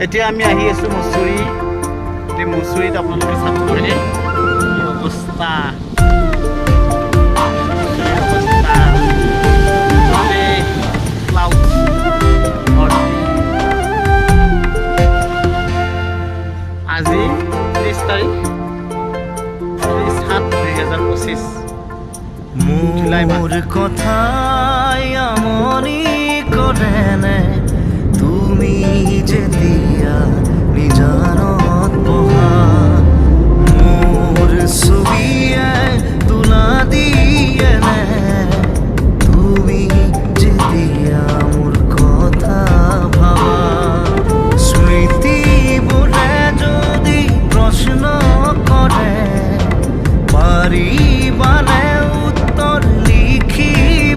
এতিয়া আমি আহি আছোঁ মচুৰি। এতিয়া মচুৰিত আপোনালোকে চাব পাৰে কি অৱস্থা। আজি 30 তাৰিখ 30/7/2025 জুলাই মাহ। মোৰ কথাই আমনি কৰে নে তুমি যেতিয়া নিজানো